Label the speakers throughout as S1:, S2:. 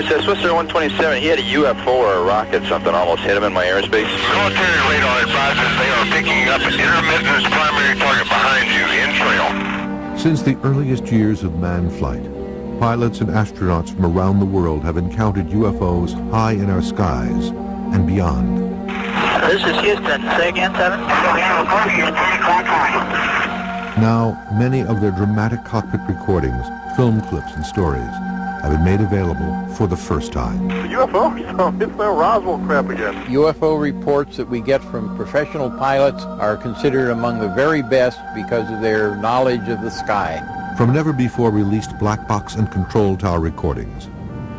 S1: Chris, Swisher 127, he had a UFO or a rocket, something almost hit him in my airspace.
S2: Military radar advises they are picking up an intermittent primary target behind you, in trail.
S3: Since the earliest years of manned flight, pilots and astronauts from around the world have encountered UFOs high in our skies and beyond.
S4: This is Houston. Say again, 7?
S3: Now, many of their dramatic cockpit recordings, film clips, and stories have been made available for the first time.
S5: UFO? It's the Roswell crap again.
S6: UFO reports that we get from professional pilots are considered among the very best because of their knowledge of the sky.
S3: From never-before-released black box and control tower recordings,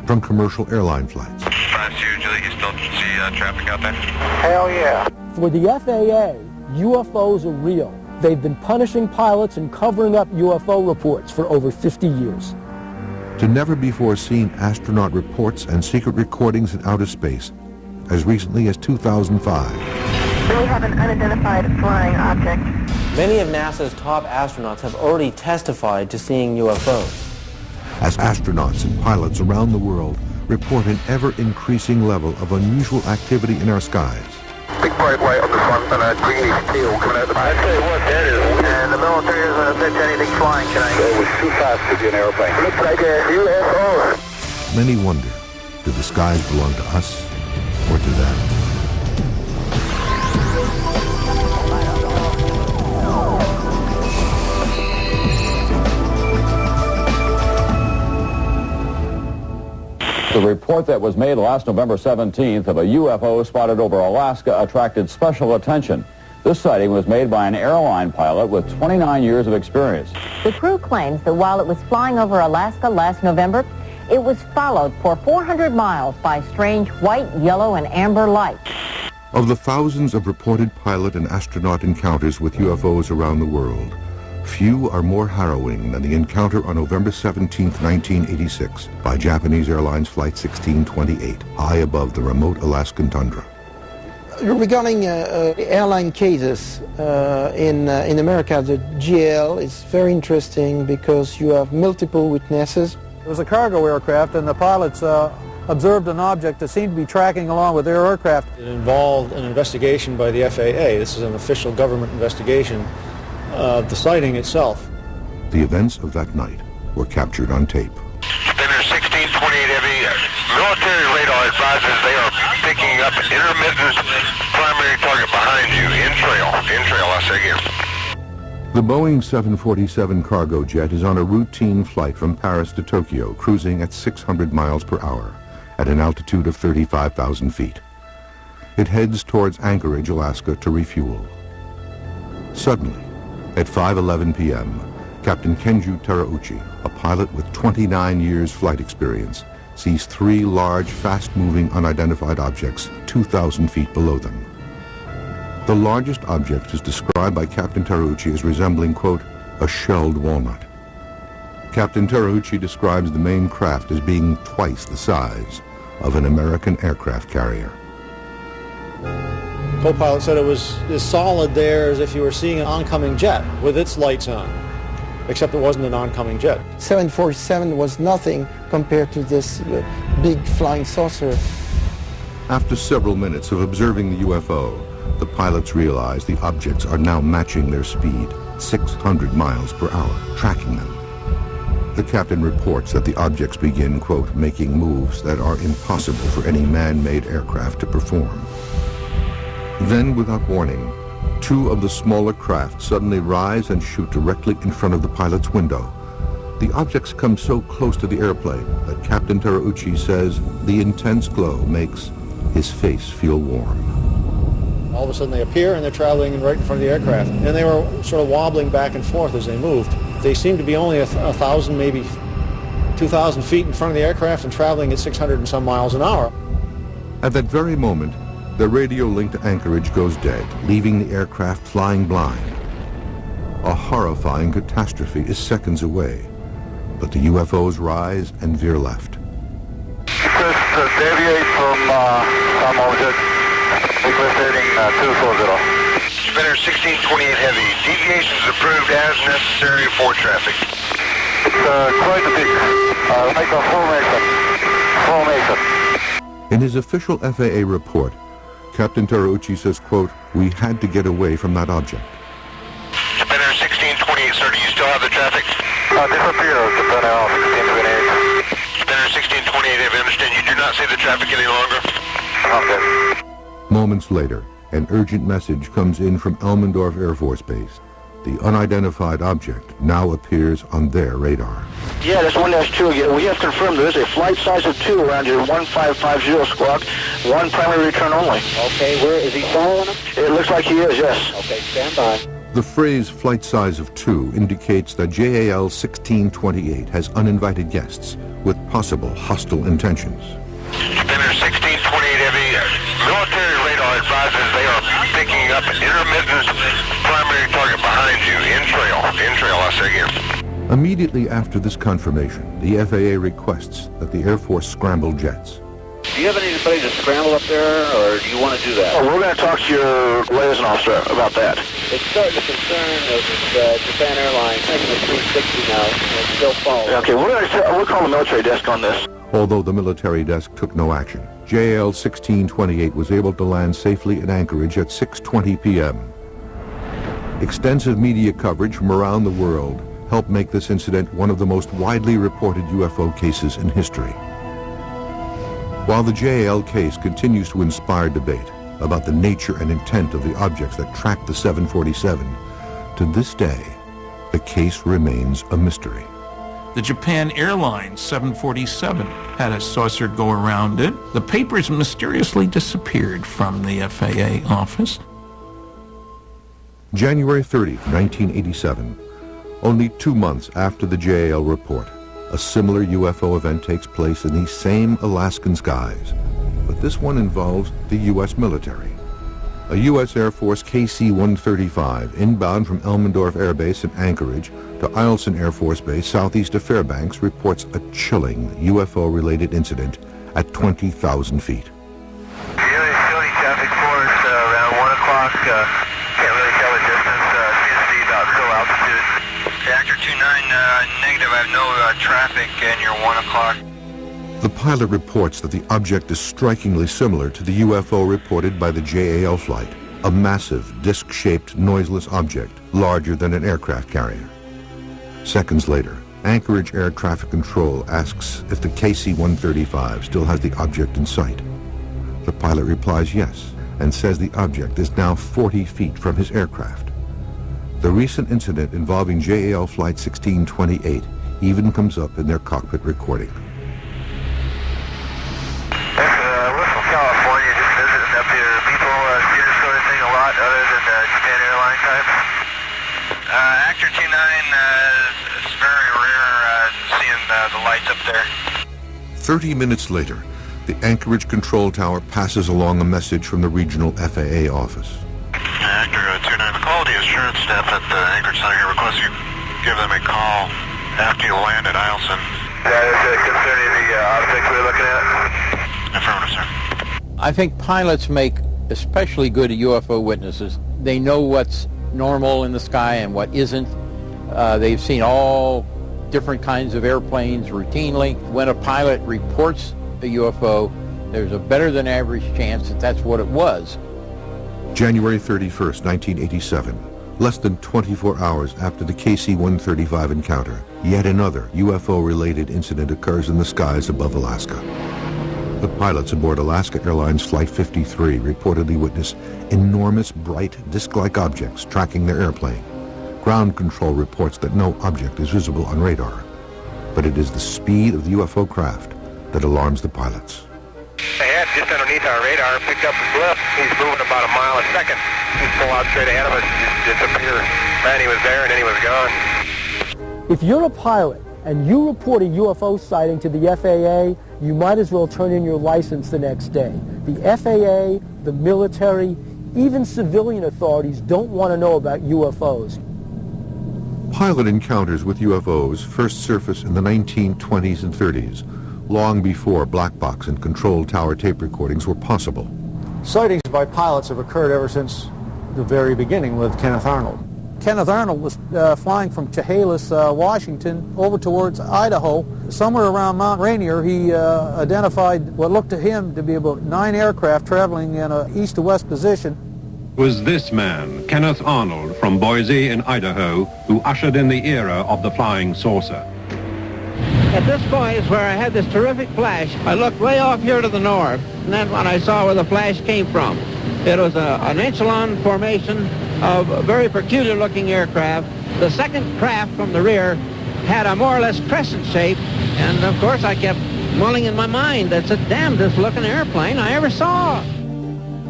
S3: from commercial airline flights.
S2: Julie, you still see traffic out there?
S5: Hell yeah.
S7: For the FAA, UFOs are real. They've been punishing pilots and covering up UFO reports for over 50 years.
S3: To never-before-seen astronaut reports and secret recordings in outer space, as recently as 2005.
S8: We have an unidentified flying object.
S9: Many of NASA's top astronauts have already testified to seeing UFOs.
S3: As astronauts and pilots around the world report an ever-increasing level of unusual activity in our skies.
S5: Big bright light on the front and a greenish tail coming out the back.
S2: I'll tell you what, that is.
S5: And the military hasn't said anything flying tonight. It was too fast to be an airplane. Looks like a UFO.
S3: Many wonder, do the skies belong to us or to them?
S10: The report that was made last November 17th of a UFO spotted over Alaska attracted special attention. This sighting was made by an airline pilot with 29 years of experience.
S8: The crew claims that while it was flying over Alaska last November, it was followed for 400 miles by strange white, yellow, and amber lights.
S3: Of the thousands of reported pilot and astronaut encounters with UFOs around the world, few are more harrowing than the encounter on November 17, 1986, by Japanese Airlines Flight 1628, high above the remote Alaskan tundra.
S7: Regarding airline cases in America, the GL is very interesting because you have multiple witnesses.
S11: It was a cargo aircraft, and the pilots observed an object that seemed to be tracking along with their aircraft.
S12: It involved an investigation by the FAA. This is an official government investigation of the sighting itself.
S3: The events of that night were captured on tape.
S2: Spinner 1628 Heavy, military radar advises they are picking up an intermittent primary target behind you, in trail, I say again.
S3: The Boeing 747 cargo jet is on a routine flight from Paris to Tokyo, cruising at 600 miles per hour at an altitude of 35,000 feet. It heads towards Anchorage, Alaska to refuel. Suddenly, at 5:11 p.m., Captain Kenju Terauchi, a pilot with 29 years flight experience, sees three large, fast-moving, unidentified objects 2,000 feet below them. The largest object is described by Captain Terauchi as resembling, quote, a shelled walnut. Captain Terauchi describes the main craft as being twice the size of an American aircraft carrier.
S12: Co-pilot said it was as solid there as if you were seeing an oncoming jet with its lights on, except it wasn't an oncoming jet.
S7: 747 was nothing compared to this big flying saucer.
S3: After several minutes of observing the UFO, the pilots realize the objects are now matching their speed, 600 miles per hour, tracking them. The captain reports that the objects begin, quote, making moves that are impossible for any man-made aircraft to perform. Then, without warning, two of the smaller craft suddenly rise and shoot directly in front of the pilot's window. The objects come so close to the airplane that Captain Terauchi says the intense glow makes his face feel warm.
S12: All of a sudden they appear and they're traveling right in front of the aircraft. And they were sort of wobbling back and forth as they moved. They seemed to be only 1,000, maybe 2,000 feet in front of the aircraft and traveling at 600 and some miles an hour.
S3: At that very moment, the radio link to Anchorage goes dead, leaving the aircraft flying blind. A horrifying catastrophe is seconds away, but the UFOs rise and veer left.
S5: Just deviate from some object. Request heading 240.
S2: Spinner 1628 Heavy, deviations approved as necessary for traffic.
S5: It's quite a big, like a formation. Formation.
S3: In his official FAA report, Captain Terauchi says, quote, "We had to get away from that object."
S2: Spinner 1628, sir, do you still have the traffic?
S5: Disappears, Spinner 1628.
S2: Spinner 1628, if I understand, you do not see the traffic any longer?
S5: Okay.
S3: Moments later, an urgent message comes in from Elmendorf Air Force Base. The unidentified object now appears on their radar.
S4: Yeah, that's 1-2 again. We have confirmed there is a flight size of 2 around your 1550 squawk. One primary return only.
S5: Okay, where is he following him?
S4: It looks like he is, yes.
S5: Okay, stand by.
S3: The phrase flight size of 2 indicates that JAL 1628 has uninvited guests with possible hostile intentions.
S2: Spinner 1628 heavy, military radar advises they are picking up an intermittent primary target behind you, in trail, I say again.
S3: Immediately after this confirmation, the FAA requests that the Air Force scramble jets.
S5: Do you have anybody to scramble up there, or do you want to do that?
S4: Oh, we're going to talk to your liaison officer about that.
S5: It's starting to concern Japan Airlines taking the 360 now, and it's still following.
S4: Okay, we'll call the military desk on this.
S3: Although the military desk took no action, JAL 1628 was able to land safely in Anchorage at 6:20 p.m. Extensive media coverage from around the world helped make this incident one of the most widely reported UFO cases in history. While the JAL case continues to inspire debate about the nature and intent of the objects that tracked the 747, to this day, the case remains a mystery.
S13: The Japan Airlines 747 had a saucer go around it. The papers mysteriously disappeared from the FAA office.
S3: January 30, 1987, only 2 months after the JAL report, a similar UFO event takes place in these same Alaskan skies, but this one involves the U.S. military. A U.S. Air Force KC-135 inbound from Elmendorf Air Base in Anchorage to Eielson Air Force Base southeast of Fairbanks reports a chilling UFO-related incident at 20,000 feet.
S2: Utility traffic force around 1 o'clock. Can't really tell the distance. Seems to be about still altitude. Reactor 29, negative. I have no traffic in your 1 o'clock.
S3: The pilot reports that the object is strikingly similar to the UFO reported by the JAL flight, a massive, disc-shaped, noiseless object, larger than an aircraft carrier. Seconds later, Anchorage Air Traffic Control asks if the KC-135 still has the object in sight. The pilot replies yes, and says the object is now 40 feet from his aircraft. The recent incident involving JAL Flight 1628 even comes up in their cockpit recording.
S2: We're from California, just visiting up here. People see this sort of thing a lot other than the Japan Airline types. Actor 29, it's very rare seeing the lights up there.
S3: 30 minutes later, the Anchorage control tower passes along a message from the regional FAA office.
S2: Actor 29, the quality assurance staff at the Anchorage Center here requests you give them a call after you land at Eielson. That is concerning the object we're looking at? Affirmative, sir.
S6: I think pilots make especially good UFO witnesses. They know what's normal in the sky and what isn't. They've seen all different kinds of airplanes routinely. When a pilot reports a UFO, there's a better than average chance that that's what it was.
S3: January 31st, 1987, less than 24 hours after the KC-135 encounter, yet another UFO-related incident occurs in the skies above Alaska. The pilots aboard Alaska Airlines Flight 53 reportedly witness enormous, bright, disc-like objects tracking their airplane. Ground control reports that no object is visible on radar, but it is the speed of the UFO craft that alarms the pilots.
S2: They had just underneath our radar, picked up a blip. He's moving about a mile a second. He's pulled out straight ahead of us, just disappeared. Man, he was there and then he was gone.
S14: If you're a pilot and you report a UFO sighting to the FAA, you might as well turn in your license the next day. The FAA, the military, even civilian authorities don't want to know about UFOs.
S3: Pilot encounters with UFOs first surfaced in the 1920s and 30s, long before black box and control tower tape recordings were possible.
S12: Sightings by pilots have occurred ever since the very beginning with Kenneth Arnold.
S11: Kenneth Arnold was flying from Chehalis, Washington, over towards Idaho. Somewhere around Mount Rainier, he identified what looked to him to be about 9 aircraft traveling in an east to west position.
S15: It was this man, Kenneth Arnold, from Boise in Idaho, who ushered in the era of the flying saucer.
S16: At this point is where I had this terrific flash. I looked way off here to the north, and then when I saw where the flash came from, it was an echelon formation of a very peculiar-looking aircraft. The second craft from the rear had a more or less crescent shape, and of course I kept mulling in my mind, that's the damnedest-looking airplane I ever saw.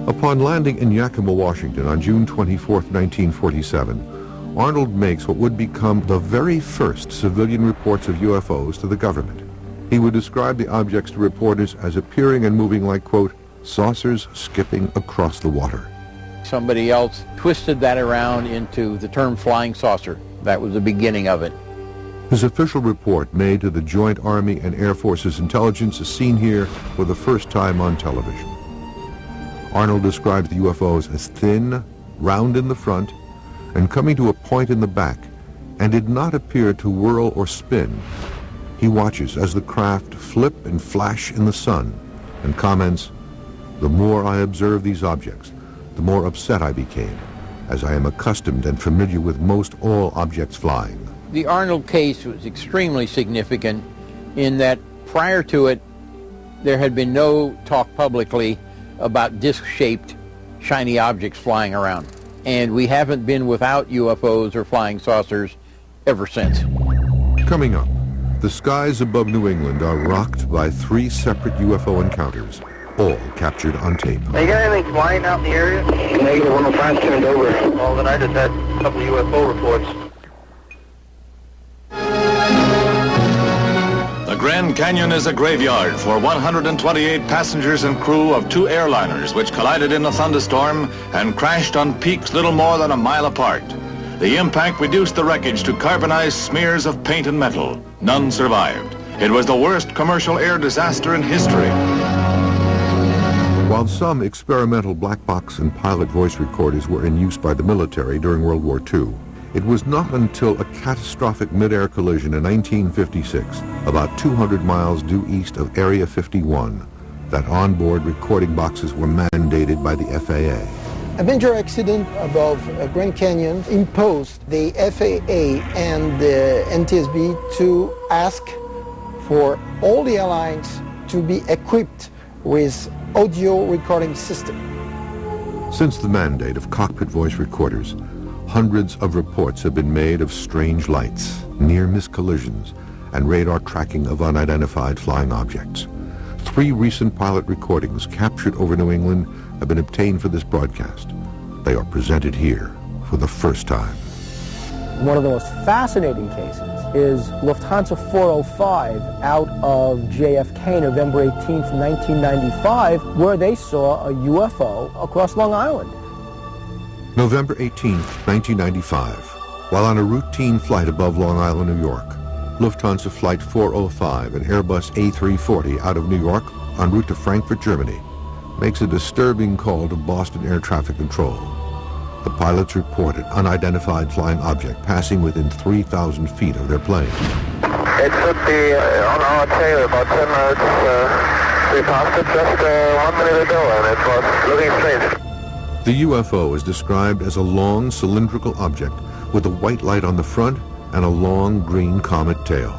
S3: Upon landing in Yakima, Washington on June 24, 1947, Arnold makes what would become the very first civilian reports of UFOs to the government. He would describe the objects to reporters as appearing and moving like, quote, saucers skipping across the water.
S6: Somebody else twisted that around into the term flying saucer. That was the beginning of it.
S3: His official report made to the Joint Army and Air Forces intelligence is seen here for the first time on television. Arnold describes the UFOs as thin, round in the front, and coming to a point in the back, and did not appear to whirl or spin. He watches as the craft flip and flash in the sun, and comments, "The more I observe these objects, the more upset I became, as I am accustomed and familiar with most all objects flying."
S6: The Arnold case was extremely significant in that prior to it, there had been no talk publicly about disc-shaped, shiny objects flying around. And we haven't been without UFOs or flying saucers ever since.
S3: Coming up, the skies above New England are rocked by 3 separate UFO encounters, all captured on tape.
S5: Hey, you got anything flying out in the area? Negative, 105 turned over. Well, then I just had a couple of UFO reports.
S17: The Grand Canyon is a graveyard for 128 passengers and crew of 2 airliners which collided in a thunderstorm and crashed on peaks little more than a mile apart. The impact reduced the wreckage to carbonized smears of paint and metal. None survived. It was the worst commercial air disaster in history.
S3: While some experimental black box and pilot voice recorders were in use by the military during World War II, it was not until a catastrophic mid-air collision in 1956, about 200 miles due east of Area 51, that onboard recording boxes were mandated by the FAA.
S7: A major accident above Grand Canyon imposed the FAA and the NTSB to ask for all the airlines to be equipped with audio recording system.
S3: Since the mandate of cockpit voice recorders, hundreds of reports have been made of strange lights, near-miss collisions, and radar tracking of unidentified flying objects. 3 recent pilot recordings captured over New England have been obtained for this broadcast. They are presented here for the first time.
S14: One of the most fascinating cases is Lufthansa 405 out of JFK, November 18th, 1995, where they saw a UFO across Long Island.
S3: November 18th, 1995, while on a routine flight above Long Island, New York, Lufthansa Flight 405, an Airbus A340 out of New York en route to Frankfurt, Germany, makes a disturbing call to Boston Air Traffic Control. The pilots report an unidentified flying object passing within 3,000 feet of their plane.
S5: It should be on our tail about 10 minutes. We passed it just 1 minute ago and it was looking strange.
S3: The UFO is described as a long cylindrical object with a white light on the front and a long green comet tail.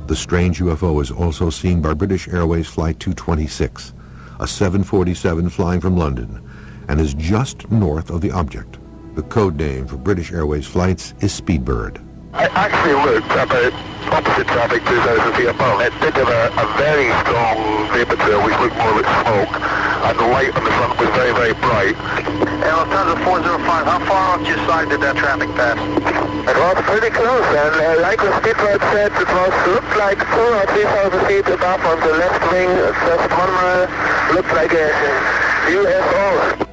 S3: The strange UFO is also seen by British Airways Flight 226, a 747 flying from London, and is just north of the object. The code name for British Airways flights is Speedbird.
S5: I actually looked about opposite traffic 2,000 feet above. It did have a very strong vapor trail which looked more like smoke, and the light on the front was very, very bright. Lufthansa 405, how far off your side did that traffic pass? It was pretty close, and like the Speedbird said, it looked like 2,000 or 3,000 feet above on the left wing. Just 1 mile, looked like a UFO.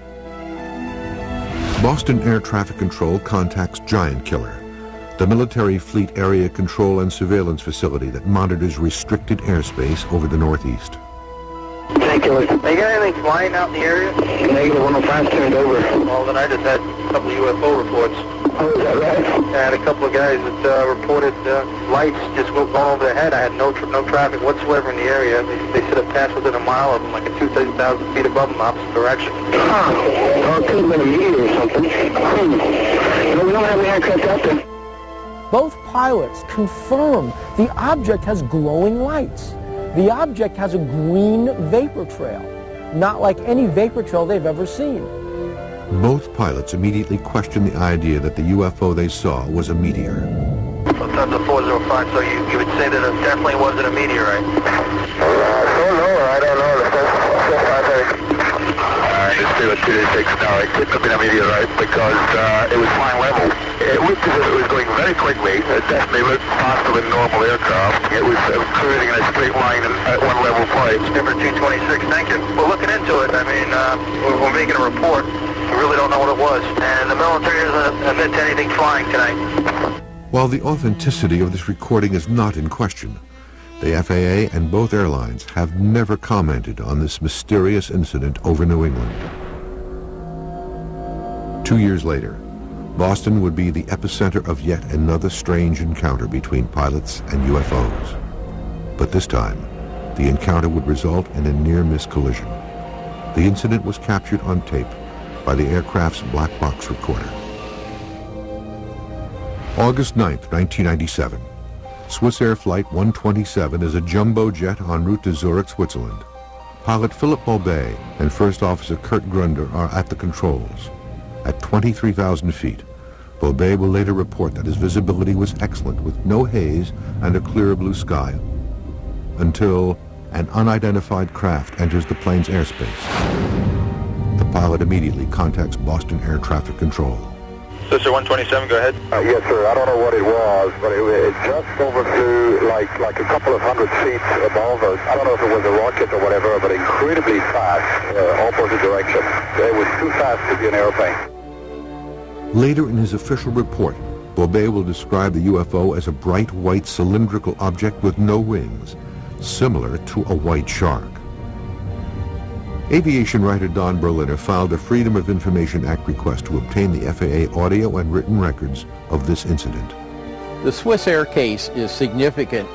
S3: Boston Air Traffic Control contacts Giant Killer, the military fleet area control and surveillance facility that monitors restricted airspace over the Northeast.
S5: Giant Killer, they got anything flying out in the area? Negative, 105 turned over. Well, then I just had a couple of UFO reports. Oh, is that right?
S4: I had a couple of guys that reported lights just going over their head. I had no traffic whatsoever in the area. They should have passed within a mile of them, like a 2,000 feet above them, opposite direction.
S5: Or it could have been a meteor or something. No, we don't have any aircraft out there.
S14: Both pilots confirm the object has glowing lights. The object has a green vapor trail, not like any vapor trail they've ever seen.
S3: Both pilots immediately questioned the idea that the UFO they saw was a meteor.
S4: Sometimes a 405, so you would say that it definitely wasn't a meteorite?
S5: I don't know. Just do a 226. No, it couldn't have been a meteorite because it was flying level. It looked as if it was going very quickly. It definitely looked faster than normal aircraft. It was cruising in a straight line at one level flight.
S4: Number 226, thank you. We're looking into it. I mean, we're making a report. We really don't know what it was. And the military doesn't admit to anything flying tonight.
S3: While the authenticity of this recording is not in question, the FAA and both airlines have never commented on this mysterious incident over New England. 2 years later, Boston would be the epicenter of yet another strange encounter between pilots and UFOs. But this time, the encounter would result in a near-miss collision. The incident was captured on tape by the aircraft's black box recorder. August 9th, 1997. Swissair Flight 127 is a jumbo jet en route to Zurich, Switzerland. Pilot Philip Boulbet and First Officer Kurt Grunder are at the controls. At 23,000 feet, Boulbet will later report that his visibility was excellent with no haze and a clear blue sky, until an unidentified craft enters the plane's airspace. The pilot immediately contacts Boston Air Traffic Control.
S1: Swissair 127, go ahead.
S5: Yes, sir. I don't know what it was, but it just over to like a couple of hundred feet above us. I don't know if it was a rocket or whatever, but incredibly fast, opposite direction. It was too fast to be an airplane.
S3: Later in his official report, Boulbet will describe the UFO as a bright white cylindrical object with no wings, similar to a white shark. Aviation writer Don Berliner filed a Freedom of Information Act request to obtain the FAA audio and written records of this incident.
S6: The Swissair case is significant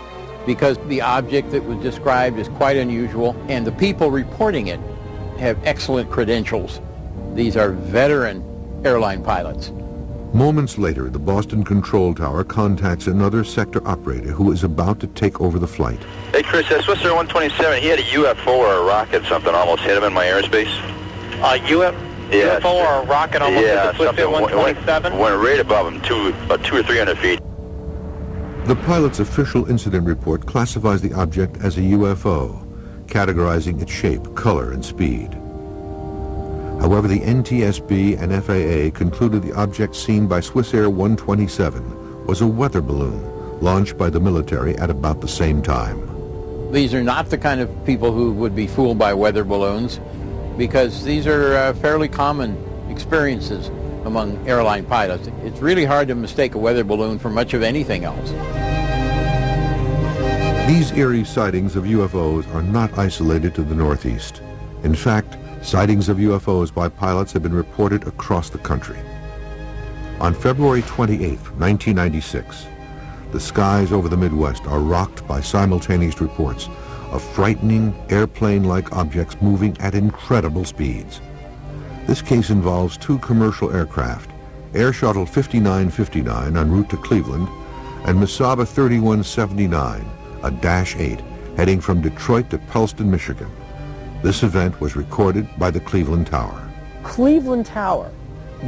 S6: because the object that was described is quite unusual, and the people reporting it have excellent credentials. These are veteran airline pilots.
S3: Moments later, the Boston Control Tower contacts another sector operator who is about to take over the flight.
S1: Hey, Chris, Swissair 127, he had a UFO or a rocket, something almost hit him in my airspace.
S4: UFO or a rocket almost hit the Swissair 127?
S1: Went right above him, about 200 or 300 feet.
S3: The pilot's official incident report classifies the object as a UFO, categorizing its shape, color, and speed. However, the NTSB and FAA concluded the object seen by Swissair 127 was a weather balloon launched by the military at about the same time.
S6: These are not the kind of people who would be fooled by weather balloons, because these are fairly common experiences among airline pilots. It's really hard to mistake a weather balloon for much of anything else.
S3: These eerie sightings of UFOs are not isolated to the Northeast. In fact, sightings of UFOs by pilots have been reported across the country. On February 28, 1996, the skies over the Midwest are rocked by simultaneous reports of frightening airplane-like objects moving at incredible speeds. This case involves two commercial aircraft, Air Shuttle 5959 en route to Cleveland and Mesaba 3179, a Dash 8, heading from Detroit to Pellston, Michigan. This event was recorded by the Cleveland Tower.
S14: Cleveland Tower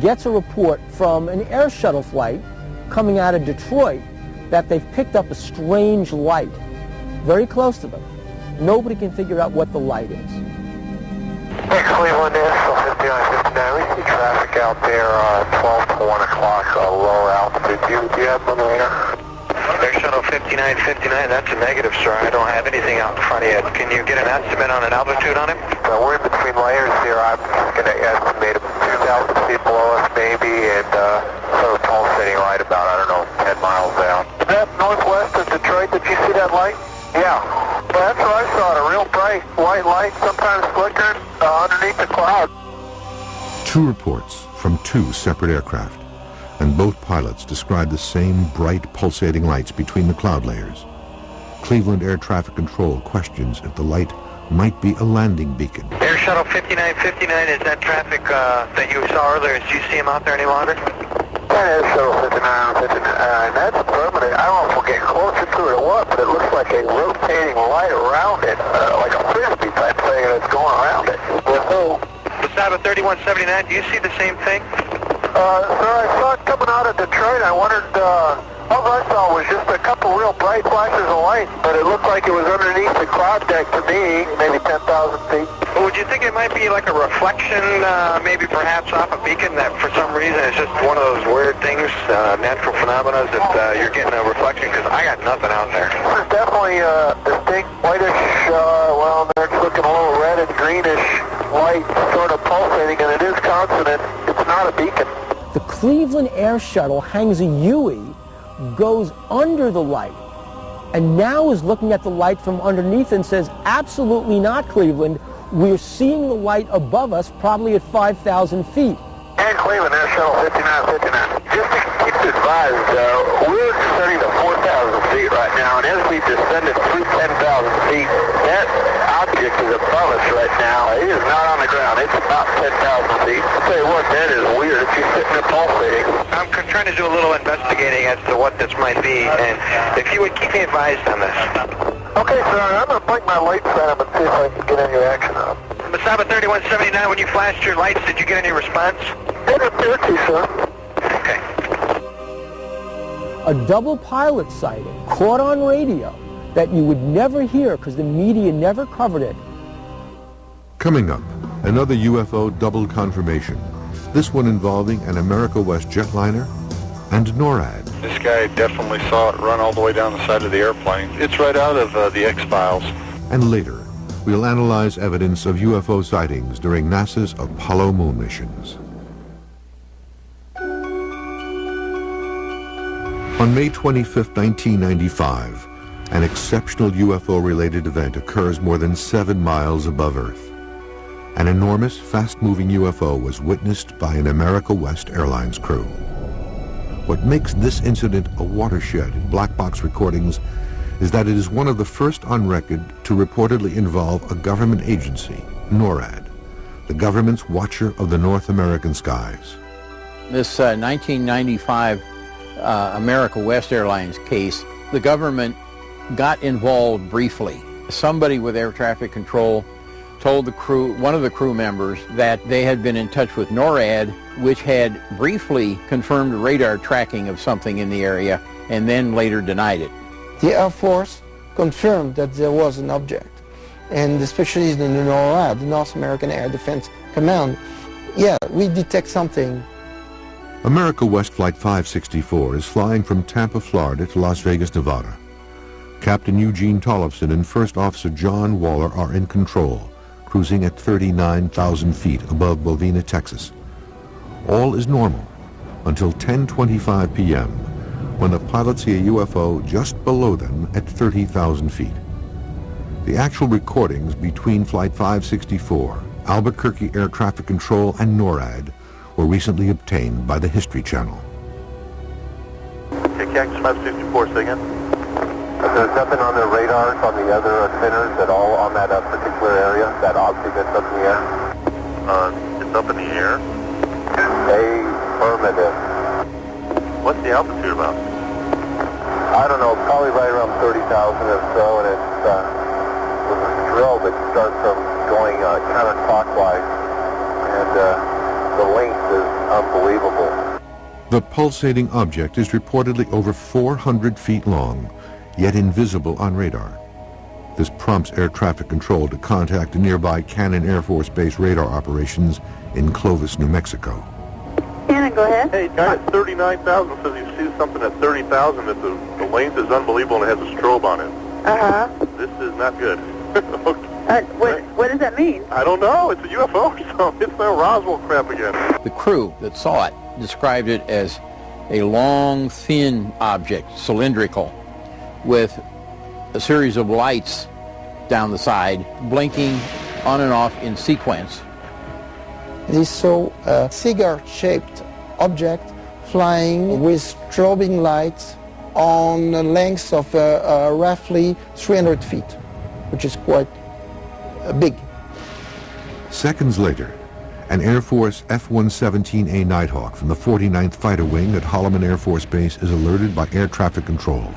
S14: gets a report from an air shuttle flight coming out of Detroit that they've picked up a strange light very close to them. Nobody can figure out what the light is.
S5: Hey, Cleveland, SL5959, we see traffic out there 12 to 1 o'clock, lower altitude. Do you have one later? Air Shuttle 5959, that's a negative, sir. I don't have anything out in front of you. Can you get an estimate on an altitude on him? We're in between layers here. I'm going to estimate 2,000 feet below us maybe, and sort of pulsating right about, I don't know, 10 miles down. Is that northwest of Detroit? Did you see that light? Yeah. Well, that's what I saw, a real bright white light, sometimes flickering underneath the cloud.
S3: Two reports from two separate aircraft. and both pilots described the same bright pulsating lights between the cloud layers. Cleveland Air Traffic Control questions if the light might be a landing beacon.
S2: Air Shuttle 5959, is that traffic that you saw earlier? Do you see him out there any longer?
S5: That is Shuttle 5959. That's permanent. I don't know if we'll get closer to it or what, but it looks like a rotating light around it, like a frisbee type thing that's going around it. UFO.
S2: Masaba 3179, do you see the same thing?
S5: Sir, I saw it coming out of Detroit. I wondered, all I saw was just a couple real bright flashes of light, but it looked like it was underneath the cloud deck to me, maybe 10,000 feet.
S2: Well, would you think it might be like a reflection, maybe perhaps off a beacon that for some reason it's just one of those weird things, natural phenomena that you're getting a reflection? Because I got nothing out there.
S5: There's definitely a distinct whitish, well, there's looking a little red and greenish light sort of pulsating, and it is constant. It's not a beacon.
S14: The Cleveland Air Shuttle hangs a Huey, goes under the light, and now is looking at the light from underneath and says, absolutely not, Cleveland. We're seeing the light above us, probably at 5,000 feet.
S5: And Cleveland Air Shuttle 5959. Just to keep you advised, we're descending to 4,000 feet right now, and as we descended through 10,000 feet, that object is above us right now. It is not on the ground. It's about 10,000 feet. I'll tell you what, that is weird. It's just sitting there pulsating.
S2: I'm trying to do a little investigating as to what this might be, and if you would keep me advised on this.
S5: Okay, sir, I'm going to blink my lights at him and see if I can get any action on him.
S2: Masaba 3179, when you flashed your lights, did you get any response?
S5: It appeared to, sir.
S2: Okay.
S14: A double pilot sighting caught on radio that you would never hear because the media never covered it.
S3: Coming up, another UFO double confirmation, this one involving an America West jetliner and NORAD.
S18: This guy definitely saw it run all the way down the side of the airplane. It's right out of the X-Files.
S3: And later, we'll analyze evidence of UFO sightings during NASA's Apollo moon missions. On May 25, 1995, an exceptional UFO-related event occurs more than 7 miles above Earth. An enormous, fast-moving UFO was witnessed by an America West Airlines crew. What makes this incident a watershed in black box recordings is that it is one of the first on record to reportedly involve a government agency, NORAD, the government's watcher of the North American skies.
S6: This 1995 America West Airlines case, the government got involved briefly. Somebody with air traffic control told the crew, one of the crew members, that they had been in touch with NORAD, which had briefly confirmed radar tracking of something in the area and then later denied it.
S7: The Air Force confirmed that there was an object, and especially the NORAD, the North American Air Defense Command, yeah, we detect something.
S3: America West Flight 564 is flying from Tampa, Florida to Las Vegas, Nevada. Captain Eugene Tollefson and First Officer John Waller are in control, cruising at 39,000 feet above Bovina, Texas. All is normal until 10:25 p.m. when the pilots see a UFO just below them at 30,000 feet. The actual recordings between Flight 564, Albuquerque Air Traffic Control, and NORAD were recently obtained by the History Channel.
S18: Okay, Cactus 564, say again.
S5: There's nothing on the radars on the other spinners at all on that particular area, that object that's up in the air?
S18: It's up in the air.
S5: Affirmative.
S18: What's the altitude about?
S5: I don't know, probably right around 30,000 or so, and it's with a drill that starts from going counterclockwise, and the length is unbelievable.
S3: The pulsating object is reportedly over 400 feet long, yet invisible on radar. This prompts air traffic control to contact nearby Cannon Air Force Base radar operations in Clovis, New Mexico.
S19: Cannon, go ahead.
S18: Hey, guy at 39,000 says he sees something at 30,000 that the length is unbelievable and it has a strobe on it.
S19: Uh-huh.
S18: This is not good.
S19: What does that mean?
S18: I don't know. It's a UFO, so it's the Roswell crap again.
S6: The crew that saw it described it as a long, thin object, cylindrical, with a series of lights down the side, blinking on and off in sequence.
S7: They saw a cigar-shaped object flying with strobing lights on a length of roughly 300 feet, which is quite big.
S3: Seconds later, an Air Force F-117A Nighthawk from the 49th Fighter Wing at Holloman Air Force Base is alerted by air traffic control.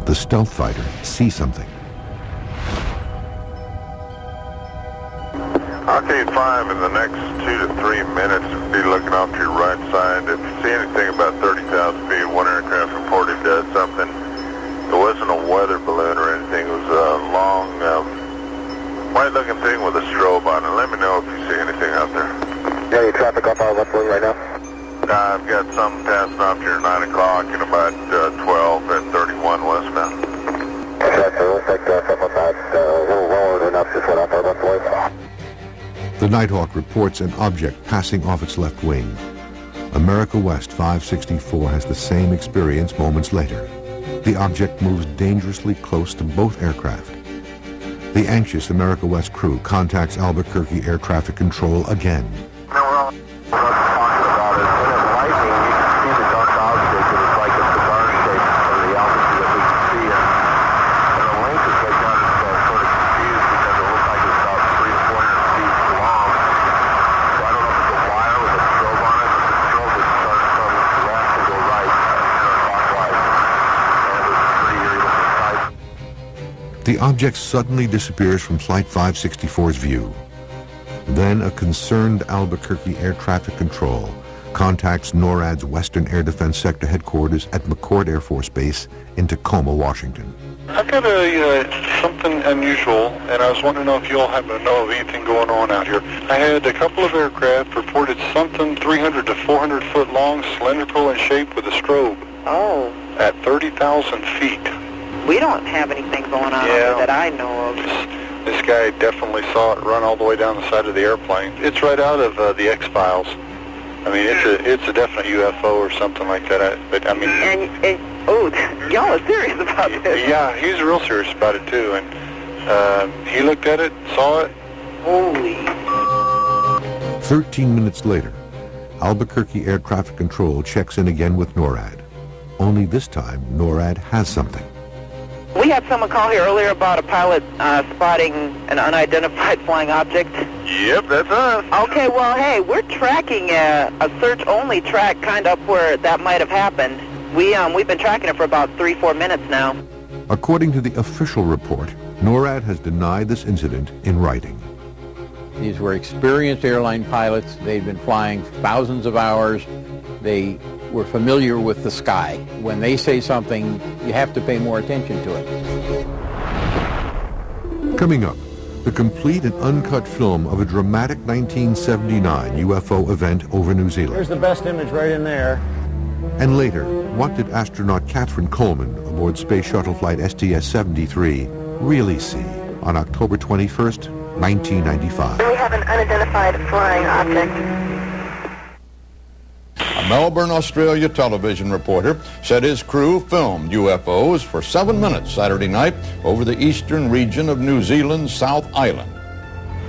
S3: The stealth fighter sees something.
S18: Arcade 5, in the next 2 to 3 minutes, be looking off to your right side. If you see anything about 30,000 feet, one aircraft reported something. It wasn't a weather balloon or anything. It was a long, white-looking thing with a strobe on it. Let me know if you see anything out there.
S5: You got any traffic off our left wing right now?
S18: I've got some passing off here 9 o'clock and about 12 at 31 westbound.
S5: Okay, so looks like something like that. A little lower than enough just went off our left wing.
S3: The Nighthawk reports an object passing off its left wing. America West 564 has the same experience moments later. The object moves dangerously close to both aircraft. The anxious America West crew contacts Albuquerque Air Traffic Control again.
S5: Now we're all talking about it. When it's lightning, you can see the dark object, and it's like a cigar shape from the altitude that we can see it. And the length is right now is sort of confused because it looks like it's about 300 to 400 feet long. So I don't know if it's a wire with a strobe on it, but the strobe would start from left and go right, counterclockwise. And it was pretty eerie looking sight.
S3: The object suddenly disappears from Flight 564's view. Then a concerned Albuquerque Air Traffic Control contacts NORAD's Western Air Defense Sector headquarters at McCord Air Force Base in Tacoma, Washington.
S18: I've got something unusual, and I was wondering if you all happen to know of anything going on out here. I had a couple of aircraft reported something 300 to 400 foot long, cylindrical in shape with a strobe.
S19: Oh.
S18: At 30,000 feet.
S19: We don't have anything going on over there that I know of.
S18: This guy definitely saw it run all the way down the side of the airplane. It's right out of the X-Files. I mean, it's a definite UFO or something like that. But I mean,
S19: y'all are serious about this.
S18: Yeah, he's real serious about it too. And he looked at it, saw it.
S19: Holy.
S3: 13 minutes later, Albuquerque Air Traffic Control checks in again with NORAD. Only this time, NORAD has something.
S19: We had someone call here earlier about a pilot spotting an unidentified flying object.
S18: Yep, that's us.
S19: Okay, well, hey, we're tracking a search-only track kind of up where that might have happened. We've been tracking it for about 3-4 minutes now.
S3: According to the official report, NORAD has denied this incident in writing.
S6: These were experienced airline pilots. They'd been flying thousands of hours. They were familiar with the sky. When they say something, you have to pay more attention to it.
S3: Coming up, the complete and uncut film of a dramatic 1979 UFO event over New Zealand.
S12: Here's the best image right in there.
S3: And later, what did astronaut Catherine Coleman aboard Space Shuttle Flight STS-73 really see on October 21st, 1995?
S19: We have an unidentified flying object.
S20: A Melbourne, Australia television reporter said his crew filmed UFOs for 7 minutes Saturday night over the eastern region of New Zealand's South Island.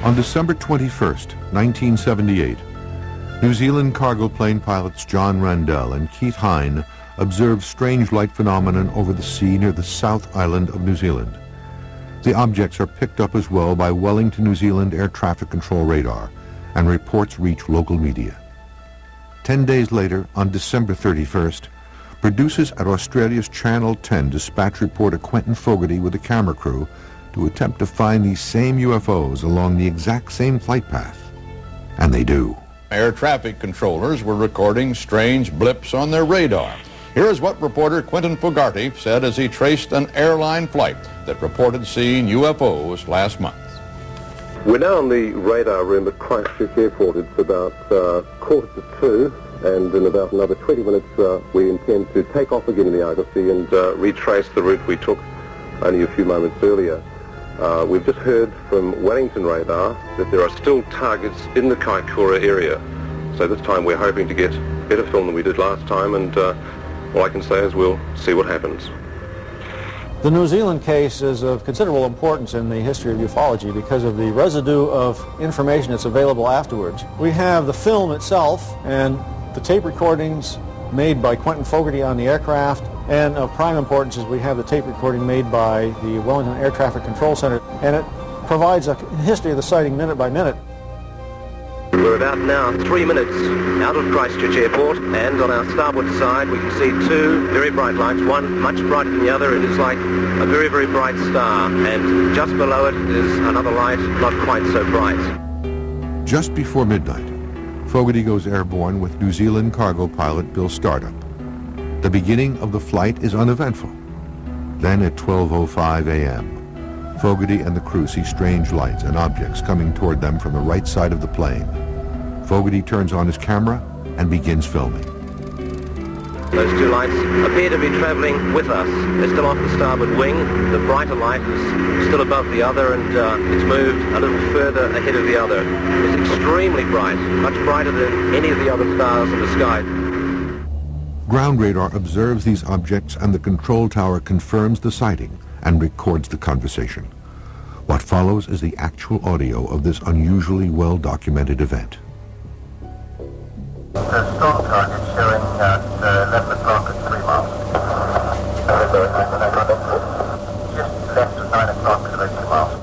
S3: On December 21st, 1978, New Zealand cargo plane pilots John Randell and Keith Hine observed strange light phenomenon over the sea near the South Island of New Zealand. The objects are picked up as well by Wellington, New Zealand Air Traffic Control radar, and reports reach local media. 10 days later, on December 31st, producers at Australia's Channel 10 dispatch reporter Quentin Fogarty with a camera crew to attempt to find these same UFOs along the exact same flight path. And they do.
S20: Air traffic controllers were recording strange blips on their radar. Here's what reporter Quentin Fogarty said as he traced an airline flight that reported seeing UFOs last month.
S21: We're now in the radar room at Christchurch Airport. It's about 1:45, and in about another 20 minutes we intend to take off again in the Argosy and retrace the route we took only a few moments earlier. We've just heard from Wellington radar that there are still targets in the Kaikoura area. So this time we're hoping to get better film than we did last time, and all I can say is we'll see what happens.
S12: The New Zealand case is of considerable importance in the history of ufology because of the residue of information that's available afterwards. We have the film itself, and The tape recordings made by Quentin Fogarty on the aircraft, and of prime importance is we have the tape recording made by the Wellington Air Traffic Control Center, and it provides a history of the sighting minute by minute.
S21: We're about now 3 minutes out of Christchurch Airport, and on our starboard side we can see two very bright lights, one much brighter than the other. It is like a very, very bright star, and just below it is another light, not quite so bright.
S3: Just before midnight, Fogarty goes airborne with New Zealand cargo pilot Bill Startup. The beginning of the flight is uneventful. Then at 12:05 a.m., Fogarty and the crew see strange lights and objects coming toward them from the right side of the plane. Fogarty turns on his camera and begins filming.
S21: Those two lights appear to be traveling with us. They're still off the starboard wing. The brighter light is still above the other, and it's moved a little further ahead of the other. It's extremely bright, much brighter than any of the other stars in the sky.
S3: Ground radar observes these objects, and the control tower confirms the sighting and records the conversation. What follows is the actual audio of this unusually well-documented event.
S18: The storm target showing at 11 o'clock at 3 miles. Just left at 9 o'clock at 2 miles.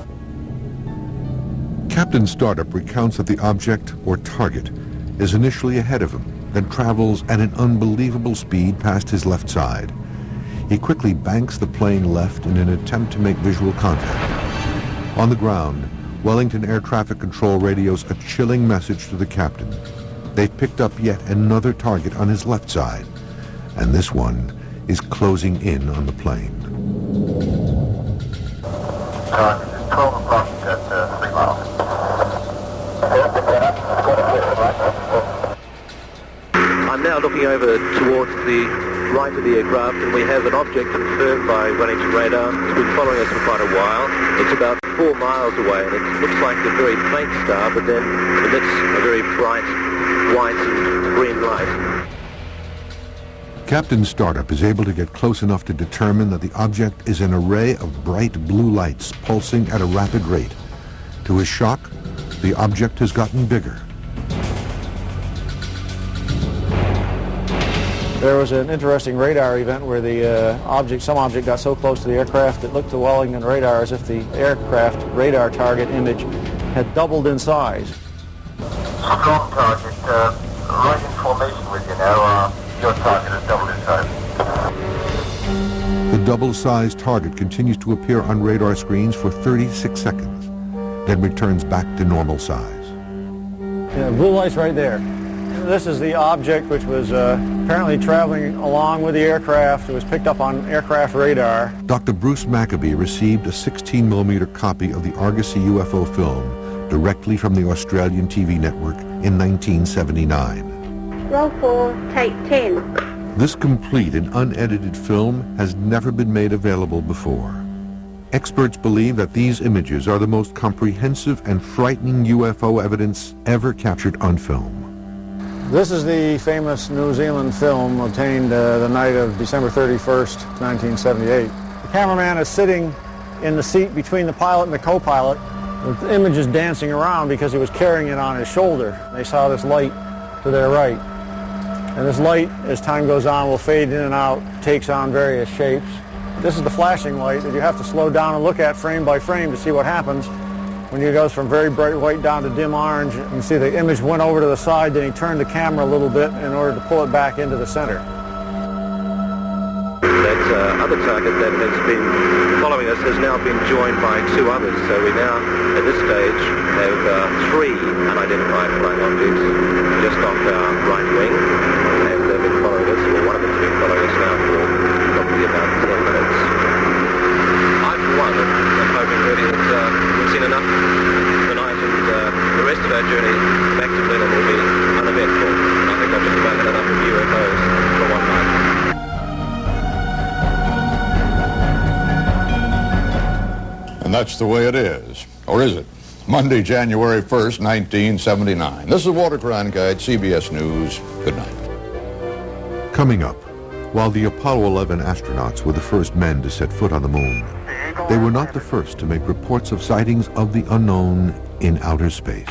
S3: Captain Startup recounts that the object, or target, is initially ahead of him, then travels at an unbelievable speed past his left side. He quickly banks the plane left in an attempt to make visual contact. On the ground, Wellington Air Traffic Control radios a chilling message to the captain. They've picked up yet another target on his left side, and this one is closing in on the plane.
S18: Target is 12 o'clock at 3 miles.
S21: I'm now looking over towards the right of the aircraft, and we have an object confirmed by Wellington radar. It's been following us for quite a while. It's about 4 miles away, and it looks like a very faint star, but then emits a very bright white and green light.
S3: Captain Startup is able to get close enough to determine that the object is an array of bright blue lights pulsing at a rapid rate. To his shock, the object has gotten bigger.
S12: There was an interesting radar event where the some object got so close to the aircraft it looked to Wellington radar as if the aircraft radar target image had doubled in size.
S18: Strong target, right in formation with you now. Your target has doubled in size.
S3: The double-sized target continues to appear on radar screens for 36 seconds, then returns back to normal size.
S12: Yeah, blue lights right there. This is the object which was apparently traveling along with the aircraft. It was picked up on aircraft radar.
S3: Dr. Bruce Maccabee received a 16mm copy of the Argosy UFO film directly from the Australian TV network in 1979.
S9: Roll 4, take 10.
S3: This complete and unedited film has never been made available before. Experts believe that these images are the most comprehensive and frightening UFO evidence ever captured on film.
S12: This is the famous New Zealand film obtained the night of December 31st, 1978. The cameraman is sitting in the seat between the pilot and the co-pilot. The image is dancing around because he was carrying it on his shoulder. They saw this light to their right. And this light, as time goes on, will fade in and out, takes on various shapes. This is the flashing light that you have to slow down and look at frame by frame to see what happens. When he goes from very bright white down to dim orange, you can see the image went over to the side, then he turned the camera a little bit in order to pull it back into the center.
S21: That other target that has been following us has now been joined by two others, so we now, at this stage, have three unidentified flying objects just off our right wing, and they've been following us, or one of them's been following us now for probably about 10 minutes. I, for one, am hoping really that we've seen enough tonight, and the rest of our journey back to Blenheim will be uneventful. I think I've just about had enough of UFOs for one night.
S20: And that's the way it is. Or is it? Monday, January 1st, 1979. This is Walter Cronkite, CBS News. Good night.
S3: Coming up, while the Apollo 11 astronauts were the first men to set foot on the moon, they were not the first to make reports of sightings of the unknown in outer space.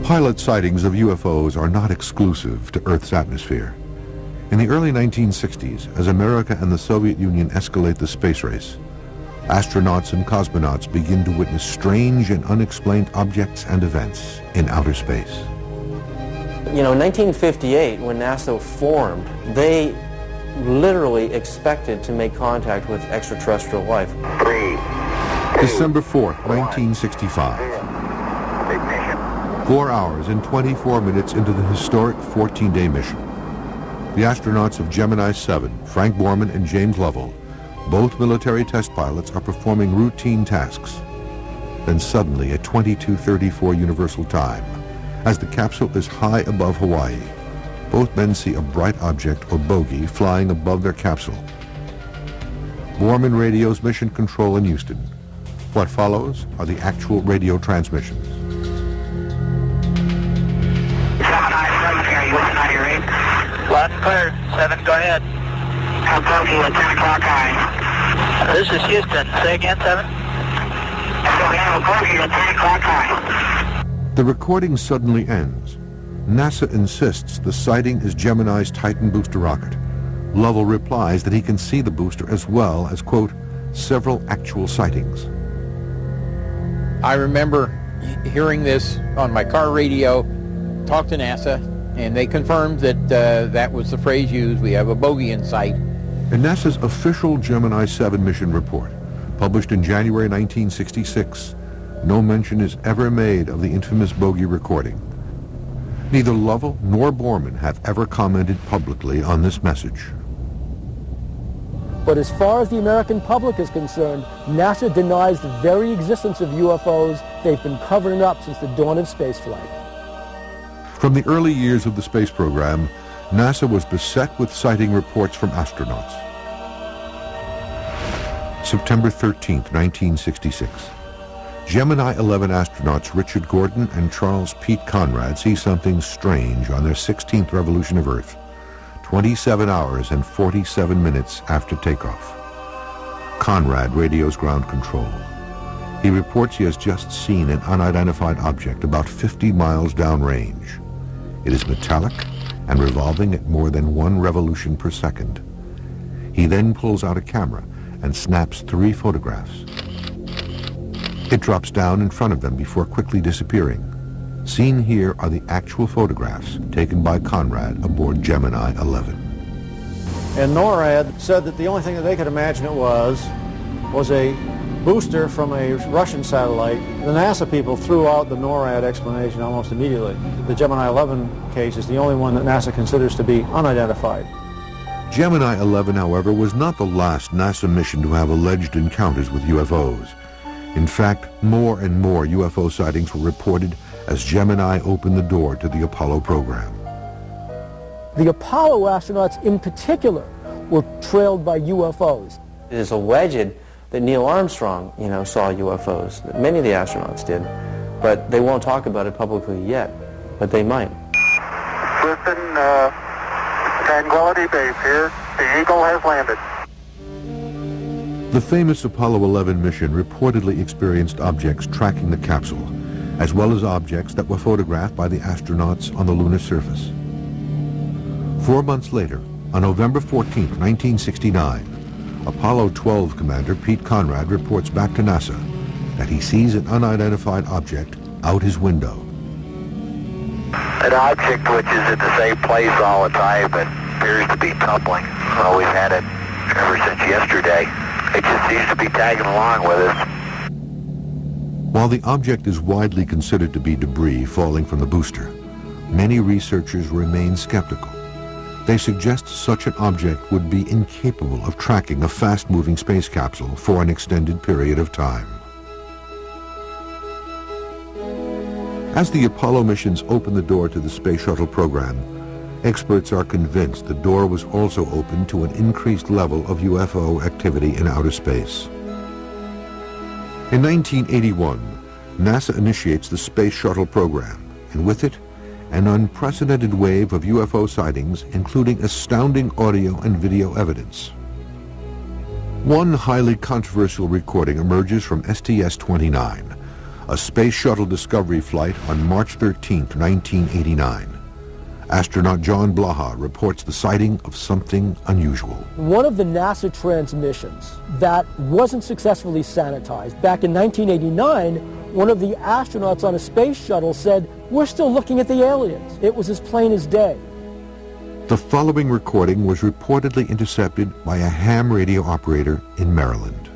S3: Pilot sightings of UFOs are not exclusive to Earth's atmosphere. In the early 1960s, as America and the Soviet Union escalate the space race, astronauts and cosmonauts begin to witness strange and unexplained objects and events in outer space.
S10: You know, in 1958, when NASA formed, they literally expected to make contact with extraterrestrial life.
S3: December 4th, 1965. 4 hours and 24 minutes into the historic 14-day mission. The astronauts of Gemini 7, Frank Borman and James Lovell, both military test pilots, are performing routine tasks. Then suddenly, at 22:34 Universal Time, as the capsule is high above Hawaii, both men see a bright object or bogey flying above their capsule. Borman radios mission control in Houston. What follows are the actual radio transmissions.
S2: Last clear. 7, go ahead.
S5: I'll call you at 10 o'clock high.
S2: This is Houston. Say again, 7.
S5: I'll call you at 10 o'clock high.
S3: The recording suddenly ends. NASA insists the sighting is Gemini's Titan booster rocket. Lovell replies that he can see the booster as well as, quote, several actual sightings.
S6: I remember hearing this on my car radio, talked to NASA, and they confirmed that that was the phrase used, we have a bogey in sight.
S3: In NASA's official Gemini 7 mission report, published in January 1966, no mention is ever made of the infamous bogey recording. Neither Lovell nor Borman have ever commented publicly on this message.
S14: But as far as the American public is concerned, NASA denies the very existence of UFOs they've been covering up since the dawn of spaceflight.
S3: From the early years of the space program, NASA was beset with sighting reports from astronauts. September 13th, 1966. Gemini 11 astronauts Richard Gordon and Charles Pete Conrad see something strange on their 16th revolution of Earth, 27 hours and 47 minutes after takeoff. Conrad radios ground control. He reports he has just seen an unidentified object about 50 miles downrange. It is metallic and revolving at more than 1 revolution per second. He then pulls out a camera and snaps 3 photographs. It drops down in front of them before quickly disappearing. Seen here are the actual photographs taken by Conrad aboard Gemini 11.
S12: And NORAD said that the only thing that they could imagine it was a booster from a Russian satellite. The NASA people threw out the NORAD explanation almost immediately. The Gemini 11 case is the only one that NASA considers to be unidentified.
S3: Gemini 11, however, was not the last NASA mission to have alleged encounters with UFOs. In fact, more and more UFO sightings were reported as Gemini opened the door to the Apollo program.
S14: The Apollo astronauts in particular were trailed by UFOs.
S10: It is alleged that Neil Armstrong, saw UFOs. Many of the astronauts did, but they won't talk about it publicly yet, but they might.
S5: Listen, Tranquility Base here. The Eagle has landed.
S3: The famous Apollo 11 mission reportedly experienced objects tracking the capsule, as well as objects that were photographed by the astronauts on the lunar surface. 4 months later, on November 14, 1969, Apollo 12 commander Pete Conrad reports back to NASA that he sees an unidentified object out his window.
S2: An object which is in the same place all the time but appears to be tumbling. Well, we've had it ever since yesterday. It just seems to be tagging along with us.
S3: While the object is widely considered to be debris falling from the booster, many researchers remain skeptical. They suggest such an object would be incapable of tracking a fast-moving space capsule for an extended period of time. As the Apollo missions open the door to the space shuttle program, experts are convinced the door was also open to an increased level of UFO activity in outer space. In 1981, NASA initiates the Space Shuttle program, and with it, an unprecedented wave of UFO sightings, including astounding audio and video evidence. One highly controversial recording emerges from STS-29, a Space Shuttle Discovery flight on March 13, 1989. Astronaut John Blaha reports the sighting of something unusual.
S14: One of the NASA transmissions that wasn't successfully sanitized, back in 1989, one of the astronauts on a space shuttle said, "We're still looking at the aliens." It was as plain as day.
S3: The following recording was reportedly intercepted by a ham radio operator in Maryland.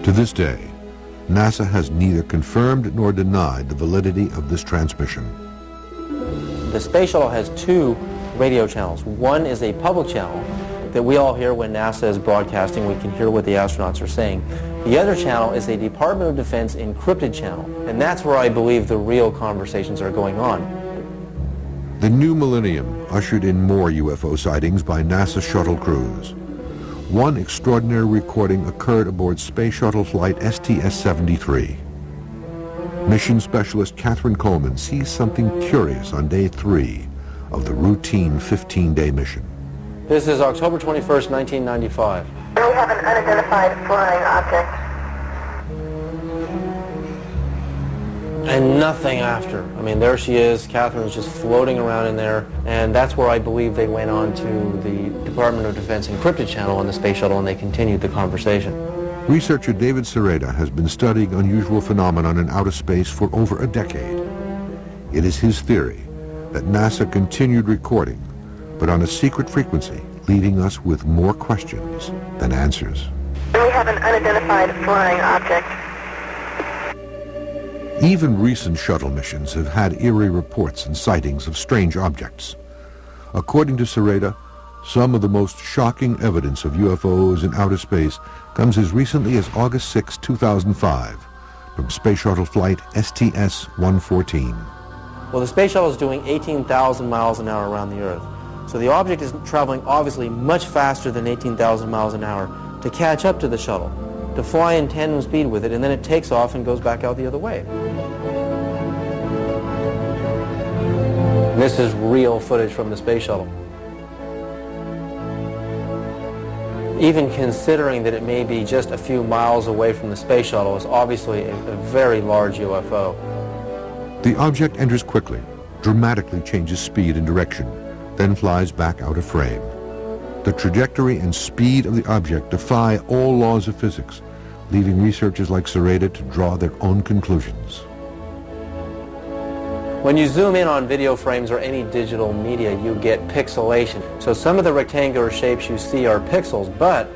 S3: To this day, NASA has neither confirmed nor denied the validity of this transmission.
S10: The space shuttle has two radio channels. One is a public channel that we all hear when NASA is broadcasting. We can hear what the astronauts are saying. The other channel is a Department of Defense encrypted channel, and that's where I believe the real conversations are going on.
S3: The new millennium ushered in more UFO sightings by NASA shuttle crews. One extraordinary recording occurred aboard Space Shuttle Flight STS-73. Mission specialist Catherine Coleman sees something curious on day 3 of the routine 15-day mission.
S10: This is October 21st, 1995.
S9: We have an unidentified flying object.
S10: And nothing after. I mean, there she is. Catherine's just floating around in there. And that's where I believe they went on to the Department of Defense encrypted channel on the space shuttle, and they continued the conversation.
S3: Researcher David Sereda has been studying unusual phenomenon in outer space for over a decade. It is his theory that NASA continued recording, but on a secret frequency, leaving us with more questions than answers.
S9: We have an unidentified flying object.
S3: Even recent shuttle missions have had eerie reports and sightings of strange objects. According to Sereda, some of the most shocking evidence of UFOs in outer space comes as recently as August 6, 2005, from Space Shuttle Flight STS-114.
S10: Well, the space shuttle is doing 18,000 miles an hour around the Earth. So the object is traveling obviously much faster than 18,000 miles an hour to catch up to the shuttle, to fly in tandem speed with it, and then it takes off and goes back out the other way. This is real footage from the space shuttle. Even considering that it may be just a few miles away from the space shuttle is obviously a very large UFO.
S3: The object enters quickly, dramatically changes speed and direction, then flies back out of frame. The trajectory and speed of the object defy all laws of physics, leaving researchers like Sereda to draw their own conclusions.
S10: When you zoom in on video frames or any digital media, you get pixelation. So some of the rectangular shapes you see are pixels, but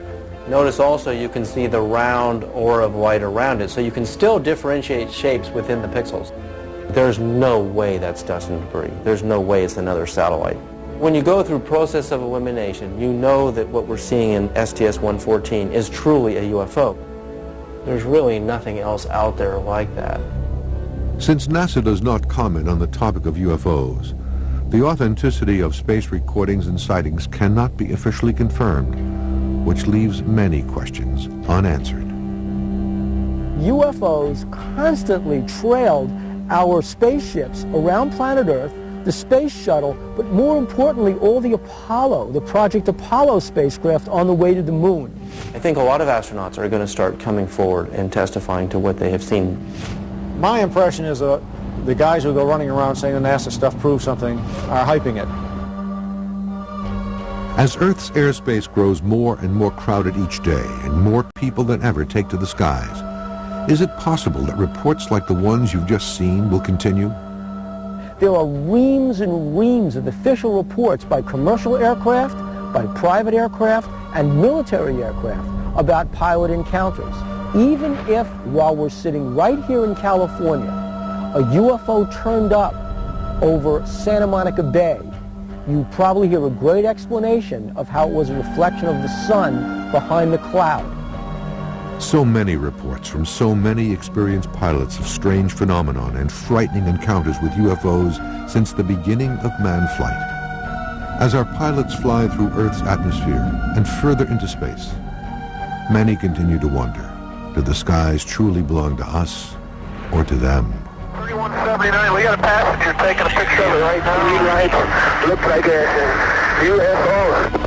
S10: notice also you can see the round aura of light around it. So you can still differentiate shapes within the pixels. There's no way that's dust and debris. There's no way it's another satellite. When you go through process of elimination, you know that what we're seeing in STS-114 is truly a UFO. There's really nothing else out there like that.
S3: Since NASA does not comment on the topic of UFOs, the authenticity of space recordings and sightings cannot be officially confirmed, which leaves many questions unanswered.
S14: UFOs constantly trailed our spaceships around planet Earth, the space shuttle, but more importantly, all the Apollo, the Project Apollo spacecraft on the way to the moon.
S10: I think a lot of astronauts are going to start coming forward and testifying to what they have seen.
S12: My impression is the guys who go running around saying the NASA stuff proves something are hyping it.
S3: As Earth's airspace grows more and more crowded each day and more people than ever take to the skies, is it possible that reports like the ones you've just seen will continue?
S14: There are reams and reams of official reports by commercial aircraft, by private aircraft, and military aircraft about pilot encounters. Even if, while we're sitting right here in California, a UFO turned up over Santa Monica Bay, you probably hear a great explanation of how it was a reflection of the sun behind the cloud.
S3: So many reports from so many experienced pilots of strange phenomenon and frightening encounters with UFOs since the beginning of manned flight. As our pilots fly through Earth's atmosphere and further into space, many continue to wonder, do the skies truly belong to us or to them?
S5: 3179, we got a passenger taking a picture of it right now. Right. Looks like a UFO.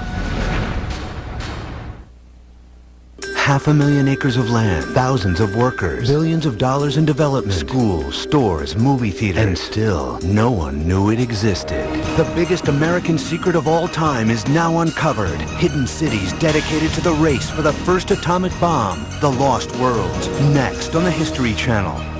S8: 500,000 acres of land, thousands of workers, billions of dollars in development, schools, stores, movie theaters, and still no one knew it existed. The biggest American secret of all time is now uncovered. Hidden cities dedicated to the race for the first atomic bomb, the Lost Worlds, next on the History Channel.